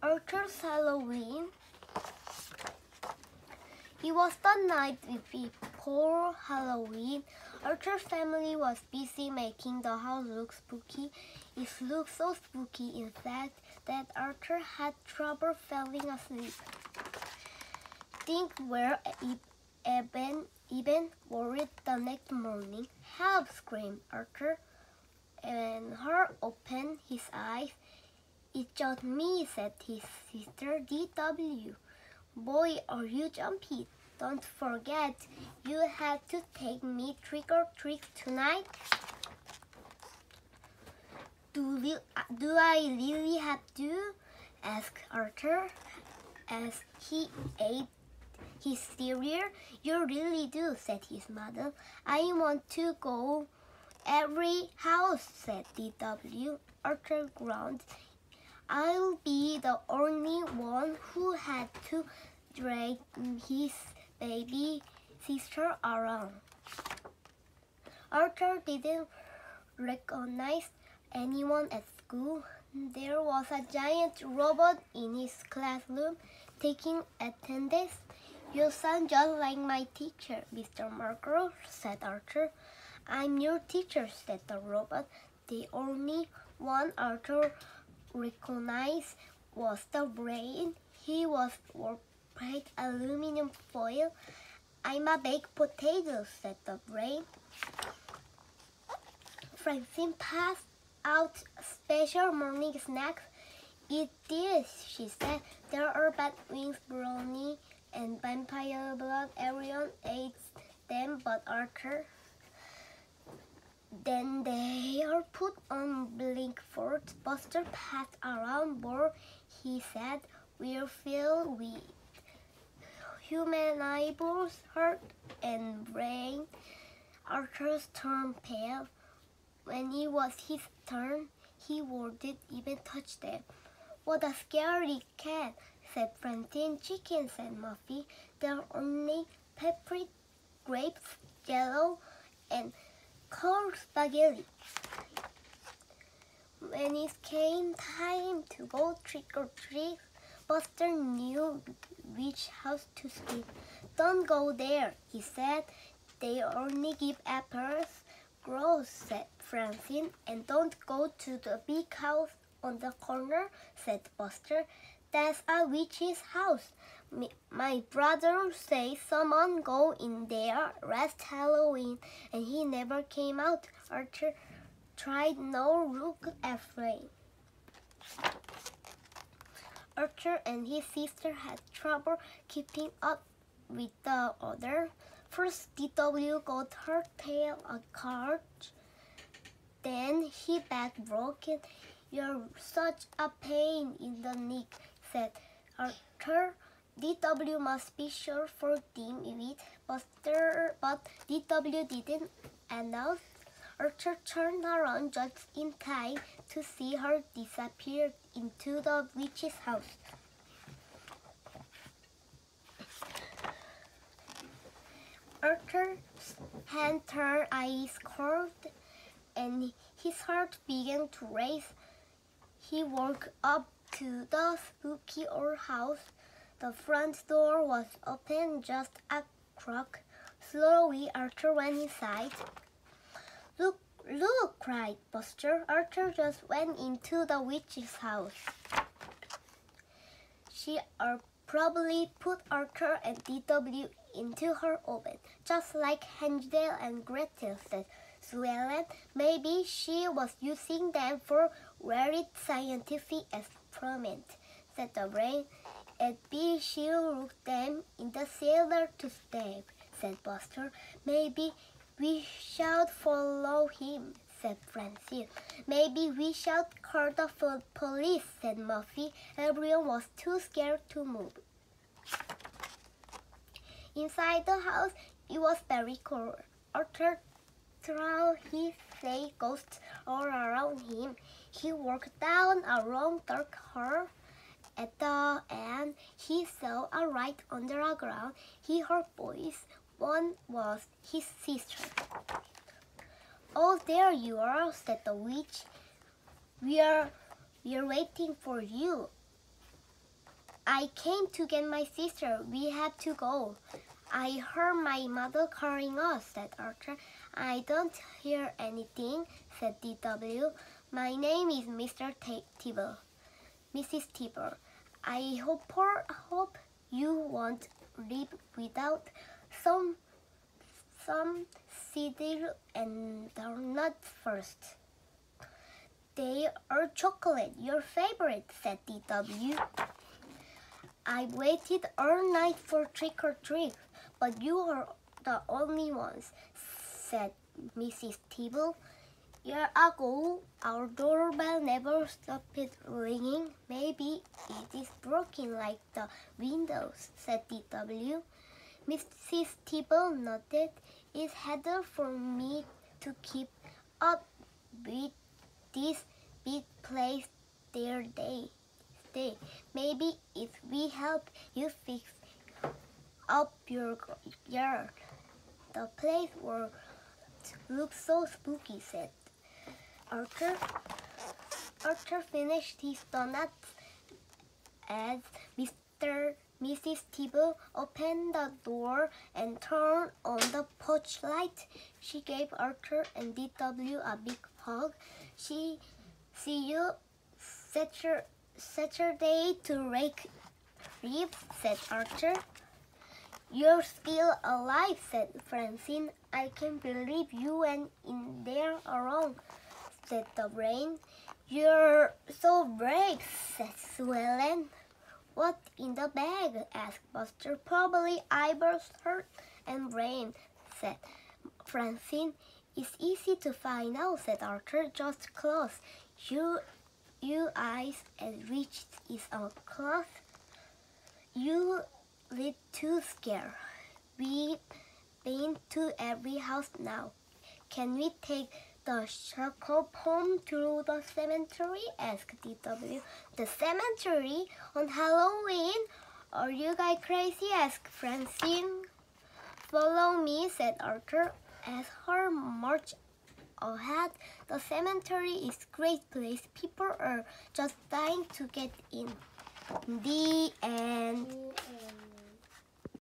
Arthur's Halloween. It was the night before Halloween. Arthur's family was busy making the house look spooky. It looked so spooky, in fact, that Arthur had trouble falling asleep. Things were even worried the next morning. "Help!" screamed Arthur, and Hart opened his eyes. "It's just me," said his sister D.W. "Boy, are you jumpy? Don't forget, you have to take me trick-or-treat tonight." Do I really have to?" asked Arthur as he ate his cereal. "You really do," said his mother. "I want to go every house," said D.W. Arthur groaned. "I'll be the only one who had to drag his baby sister around." Arthur didn't recognize anyone at school. There was a giant robot in his classroom taking attendance. "You sound just like my teacher, Mr. Marker," said Arthur. "I'm your teacher," said the robot. The only one Arthur recognized was the brain. He was white aluminum foil. "I'm a baked potato," said the brain. Francine passed out special morning snacks. "Eat this," she said. "There are bat wings, brownie, and vampire blood." Everyone ate them but Arthur. Then they are put on blindfolds. Buster passed around more. He said, "We're filled with human eyeballs, heart, and brain." Arthur turned pale. When it was his turn, he wouldn't even touch them. "What a scary cat," said Francine. "Chicken," said Muffy. "They're only peppered grapes, jello, and cold spaghetti." When it came time to go trick-or-treat, Buster knew which house to skip. "Don't go there," he said. "They only give apples." "Gross," said Francine. "And don't go to the big house on the corner," said Buster. "That's a witch's house. My brother says someone go in there last Halloween and he never came out." Arthur tried no look afraid. Arthur and his sister had trouble keeping up with the other. First, D.W. got her tail a card. Then he back broken. "You're such a pain in the neck," said Arthur. D.W. must be sure for dim wit. But D.W. didn't announce. Arthur turned around just in time to see her disappear into the witch's house. Arthur's hand turned ice cold, and his heart began to race. He walked up to the spooky old house. The front door was open just a crack. Slowly, Arthur went inside. "Look, look!" cried Buster. Arthur just went into the witch's house. She probably put Arthur and D.W. into her oven, just like Hansel and Gretel, said Sue Ellen. "Maybe she was using them for very scientific experiments," said the brain. "Maybe she looked them in the cellar to save," said Buster. "Maybe we should follow him," said Francine. "Maybe we should call the police," said Muffy. Everyone was too scared to move. Inside the house, it was very cold. Arthur thought he saw ghosts all around him. He walked down a long dark hall. At the end, he saw a light under the ground. He heard voices. One was his sister. "Oh, there you are," said the witch. We're waiting for you." I came to get my sister. We have to go. I heard my mother calling us, said Arthur. I don't hear anything, said DW. My name is Tibble. Mrs. Tibble. I hope you won't live without some cider and donuts first. They are chocolate, your favorite, said DW. I waited all night for trick or treat, but you are the only ones, said Mrs. Tibble. Years ago, our doorbell never stopped ringing. Maybe it is broken like the windows, said DW. Mrs. Tibble nodded. It's harder for me to keep up with this big place their day. Maybe if we help you fix up your yard, the place will look so spooky, said Arthur. Arthur finished his donuts as Mrs. Tibble opened the door and turned on the porch light. She gave Arthur and DW a big hug. See you Saturday to rake ribs, said Arthur. You're still alive, said Francine. I can't believe you went in there alone, said the brain. You're so brave, said Sue Ellen. What in the bag? Asked Buster. Probably eyeballs, heart, and brain, said Francine. It's easy to find out, said Arthur. Just close your eyes and reach is a cloth. You look too scared. We've been to every house now. Can we take the circle home to the cemetery? Asked DW. The cemetery on Halloween? Are you guys crazy? Asked Francine. Follow me, said Arthur. As her marched ahead, the cemetery is a great place. People are just dying to get in. The end.